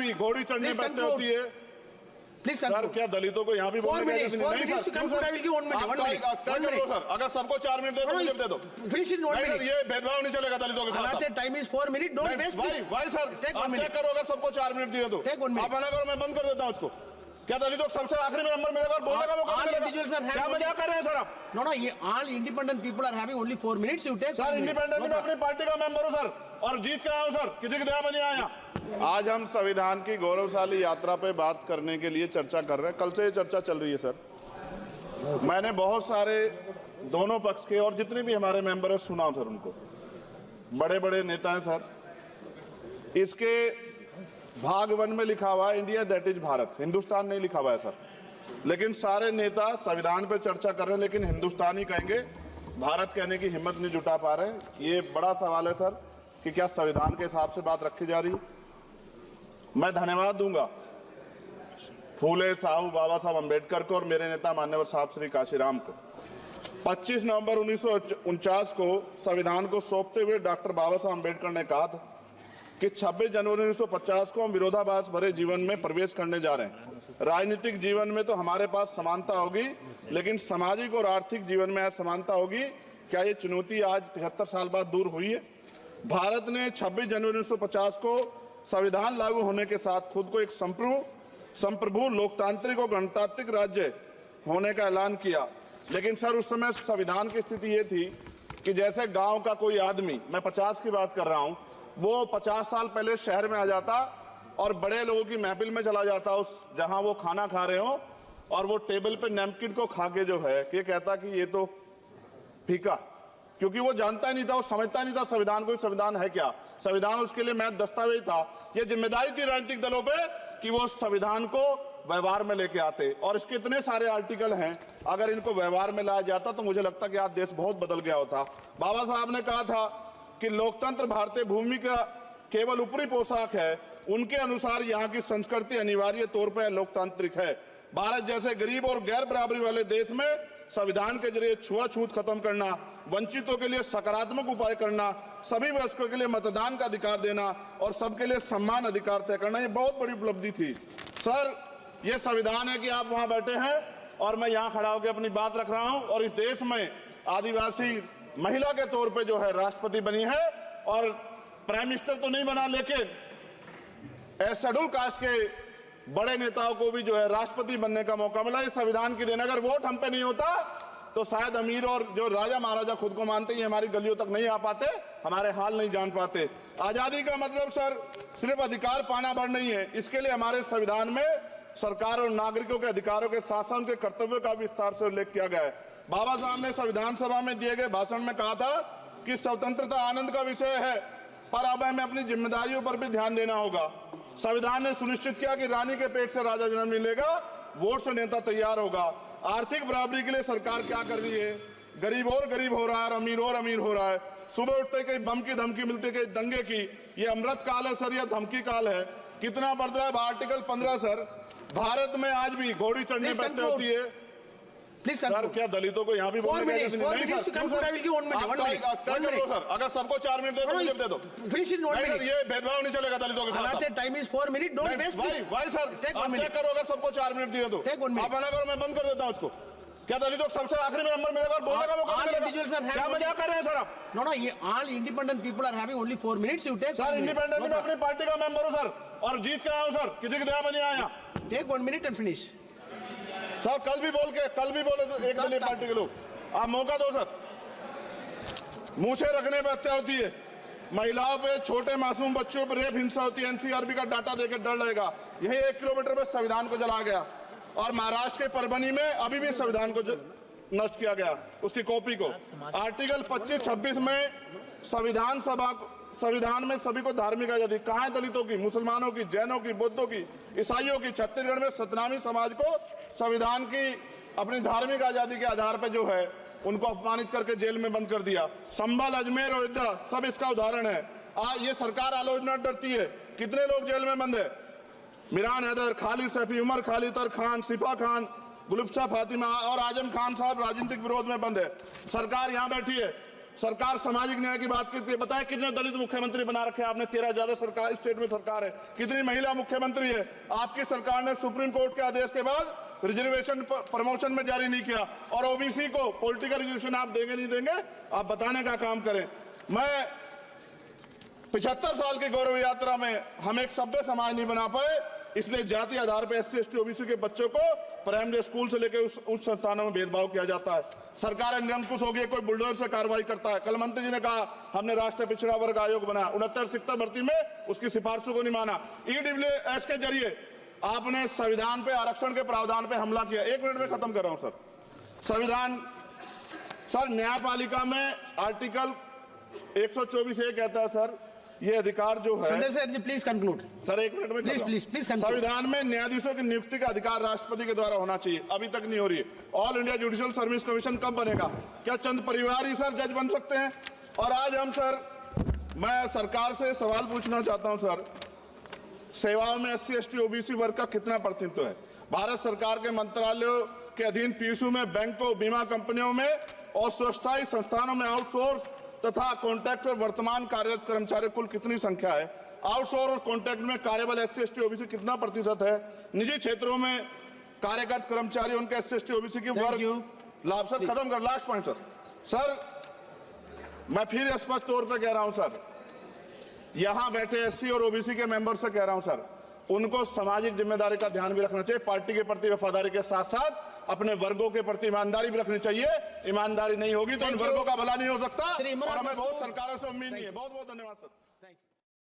भी घोड़ी चढ़ने बैठने होती है। प्लीज सर, क्या दलितों को यहाँ भी बोलने नहीं सर, अगर सबको 4 मिनट दे दो, मुझे दे दो। Finish in 1 minute. ये भेदभाव नहीं चलेगा दलितों के साथ। Time is 4 minute, don't waste. भाई सर, आप क्या करो अगर सबको 4 मिनट दिए तो? आप मना करो, मैं बंद कर देता हूँ इसको। क्या दलितों सबसे आखिरी में नंबर मिलेगा और बोलने का मौका मिलेगा? क्या मजाक कर रहे हैं सर आप? No, all independent people are having only 4 minutes. You take sir, independent में अपनी पार्टी का मेंबर हूँ सर, और जीत के आया हूँ सर, किसी की दया में नहीं आया। आज हम संविधान की गौरवशाली यात्रा पे बात करने के लिए चर्चा कर रहे हैं। कल से ये चर्चा चल रही है सर। मैंने बहुत सारे दोनों पक्ष के और जितने भी हमारे मेंबर हैं सुना सर, उनको बड़े बड़े नेता हैं सर। इसके भाग 1 में लिखा हुआ है India that is Bharat, Hindustan नहीं लिखा हुआ है सर। लेकिन सारे नेता संविधान पे चर्चा कर रहे हैं, लेकिन हिंदुस्तान ही कहेंगे, भारत कहने की हिम्मत नहीं जुटा पा रहे। ये बड़ा सवाल है सर कि क्या संविधान के हिसाब से बात रखी जा रही है। मैं धन्यवाद दूंगा फूले साहू बाबा साहब अम्बेडकर को और मेरे नेता मान्यवर साहब श्री काशीराम को। 25 नवंबर 1949 को संविधान को सौंपते हुए डॉक्टर बाबा साहब अम्बेडकर ने कहा था कि 26 जनवरी 1950 को हम विरोधाभास भरे जीवन में प्रवेश करने जा रहे हैं। राजनीतिक जीवन में तो हमारे पास समानता होगी, लेकिन सामाजिक और आर्थिक जीवन में असमानता होगी। क्या ये चुनौती आज 75 साल बाद दूर हुई है? भारत ने 26 जनवरी 1950 को संविधान लागू होने के साथ खुद को एक संप्रभु लोकतांत्रिक और गणतांत्रिक राज्य होने का ऐलान किया। लेकिन सर, उस समय संविधान की स्थिति ये थी कि जैसे गांव का कोई आदमी, मैं 50 की बात कर रहा हूं, वो 50 साल पहले शहर में आ जाता और बड़े लोगों की महफिल में चला जाता, उस जहां वो खाना खा रहे हो, और वो टेबल पे नैपकिन को खा के जो है ये कहता कि ये तो फीका, क्योंकि वो जानता ही नहीं था, वो समझता नहीं था संविधान को। संविधान है क्या? संविधान उसके लिए महज दस्तावेज था। ये जिम्मेदारी थी राजनीतिक दलों पे कि वो संविधान को व्यवहार में लेके आते। और इसके इतने सारे आर्टिकल हैं, अगर इनको व्यवहार में लाया जाता तो मुझे लगता कि आज देश बहुत बदल गया होता। बाबा साहब ने कहा था कि लोकतंत्र भारतीय भूमि का केवल ऊपरी पोशाक है, उनके अनुसार यहाँ की संस्कृति अनिवार्य तौर पर लोकतांत्रिक है। भारत जैसे गरीब और गैर बराबरी वाले देश में संविधान के जरिए छुआछूत खत्म करना, वंचितों के लिए सकारात्मक उपाय करना, सभी वयस्कों के लिए मतदान का अधिकार देना और सबके लिए सम्मान अधिकार तय करना, ये बहुत बड़ी उपलब्धि थी सर। ये संविधान है कि आप वहां बैठे हैं और मैं यहाँ खड़ा होकर अपनी बात रख रहा हूं, और इस देश में आदिवासी महिला के तौर पे जो है राष्ट्रपति बनी है, और प्राइम मिनिस्टर तो नहीं बना, लेकिन शेड्यूल कास्ट के बड़े नेताओं को भी जो है राष्ट्रपति बनने का मौका मिला। ये संविधान की देन। अगर वोट हम पे नहीं होता तो शायद अमीर और जो राजा महाराजा खुद को मानते हैं हमारी गलियों तक नहीं आ पाते, हमारे हाल नहीं जान पाते। आजादी का मतलब सर सिर्फ अधिकार पाना भर नहीं है, इसके लिए हमारे संविधान में सरकार और नागरिकों के अधिकारों के साथ साथ उनके कर्तव्यों का विस्तार से उल्लेख किया गया है। बाबा साहब ने संविधान सभा में दिए गए भाषण में कहा था कि स्वतंत्रता आनंद का विषय है, पर अब हमें अपनी जिम्मेदारियों पर भी ध्यान देना होगा। संविधान ने सुनिश्चित किया कि रानी के पेट से राजा जन्म नहीं लेगा, वोट से नेता तैयार होगा। आर्थिक बराबरी के लिए सरकार क्या कर रही है? गरीब और गरीब हो रहा है और अमीर हो रहा है। सुबह उठते कहीं बम की धमकी मिलती, कहीं दंगे की। ये अमृत काल है सर, यह धमकी काल है। कितना बढ़ रहा है आर्टिकल 15 सर। भारत में आज भी घोड़ी चढ़ने बैठने होती है। सर, क्या दलितों को यहाँ भी बोलने का सर? अगर सबको 4 मिनट दे दो, मुझे दे दो। ये भेदभाव नहीं चलेगा दलितों के साथ। Time is 4 minute, don't waste. भाई सर, आप क्या करो अगर सबको 4 मिनट दिए तो? आप मना करो, मैं बंद कर देता हूँ इसको। क्या दलितों सबसे आखिरी में नंबर मिलेगा और बोलने का मौका मिलेगा? क्या मजाक कर रहे हैं सर आप? No, all independent people are having only 4 minutes. You take sir, independent में अपनी पार्टी का मेंबर हूँ सर, और जीत के आया हूँ सर, किसी की दया में नहीं आया। Take 1 minute and finish. Sir, कल भी बोले तो एक दलीय पार्टी के लोग, आप मौका दो सर। मूछे रखने पर हत्या होती है, महिलाओं पे, छोटे मासूम बच्चों पर रेप हिंसा होती है। एनसीआरबी का डाटा देकर डर लगेगा। यही 1 किलोमीटर में संविधान को जलाया गया, और महाराष्ट्र के परभनी में अभी भी संविधान को नष्ट किया गया, उसकी कॉपी को। आर्टिकल 25-26 में संविधान में सभी को धार्मिक आजादी। कहाँ है दलितों की, मुसलमानों की, जैनों की, बौद्धों की, ईसाइयों की? छत्तीसगढ़ में सतनामी समाज को संविधान की अपनी धार्मिक आजादी के आधार पर जो है उनको अपमानित करके जेल में बंद कर दिया। संभल, अजमेर, अयोध्या सब इसका उदाहरण है। ये सरकार आलोचना डरती है। कितने लोग जेल में बंद है? मिरान हैदर, खालिद सैफी, उमर खालिद खान, सिफा खान, गुलफ्शा फातिमा और आजम खान साहब राजनीतिक विरोध में बंद है। सरकार यहाँ बैठी है, सरकार सामाजिक न्याय की बात करती है। बताएं कितने दलित मुख्यमंत्री बना रखे हैं आपने? 13 ज्यादा सरकार स्टेट में सरकार है। कितनी महिला मुख्यमंत्री है? आपकी सरकार ने सुप्रीम कोर्ट के आदेश के बाद रिजर्वेशन प्रमोशन में जारी नहीं किया। और ओबीसी को पॉलिटिकल रिजर्वेशन आप देंगे नहीं देंगे, आप बताने का काम करें। मैं 75 साल की गौरव यात्रा में हम एक सभ्य समाज नहीं बना पाए, इसलिए जाति आधार पर SC ST OBC के बच्चों को प्राइमरी स्कूल से लेकर उच्च संस्थानों में भेदभाव किया जाता है। सरकार निरंकुश हो गई, कोई बुलडोजर से कार्रवाई करता है। कल मंत्री जी ने कहा हमने राष्ट्रीय पिछड़ा वर्ग आयोग बनाया, 69 शिक्षक भर्ती में उसकी सिफारिशों को नहीं माना। EWS के जरिए आपने संविधान पे आरक्षण के प्रावधान पे हमला किया। 1 मिनट में खत्म कर रहा हूं सर। संविधान सर न्यायपालिका में आर्टिकल 124 ये कहता है सर, ये अधिकार जो है। Sanjay sir ji please conclude sir 1 minute में प्लीज संविधान में न्यायाधीशों की नियुक्ति का अधिकार राष्ट्रपति के द्वारा होना चाहिए, अभी तक नहीं हो रही है। All India judicial service commission कब बनेगा? क्या चंद परिवार ही सर जज बन सकते हैं? और आज हम सर, मैं सरकार से सवाल पूछना चाहता हूं सर, सेवाओं में SC ST OBC वर्ग का कितना प्रतिनिधित्व है? भारत सरकार के मंत्रालयों के अधीन PSU में, बैंकों, बीमा कंपनियों में और स्वस्थायी संस्थानों में आउटसोर्स तथा कॉन्ट्रैक्ट पर वर्तमान कार्यरत कर्मचारी कुल कितनी संख्या है? आउटसोर्स और कॉन्ट्रैक्ट में कार्यबल SC ST OBC कितना प्रतिशत है? निजी क्षेत्रों में कार्यरत कर्मचारी उनके SC ST OBC की वर्ग लाभ। सर खत्म कर, लास्ट पॉइंट सर मैं फिर स्पष्ट तौर पर कह रहा हूं सर, यहां बैठे SC और OBC के मेंबर से कह रहा हूं सर, उनको सामाजिक जिम्मेदारी का ध्यान भी रखना चाहिए। पार्टी के प्रति वफादारी के साथ साथ अपने वर्गों के प्रति ईमानदारी भी रखनी चाहिए। ईमानदारी नहीं होगी तो इन वर्गों का भला नहीं हो सकता, और हमें बहुत सरकारों से उम्मीद नहीं है। बहुत बहुत धन्यवाद सर।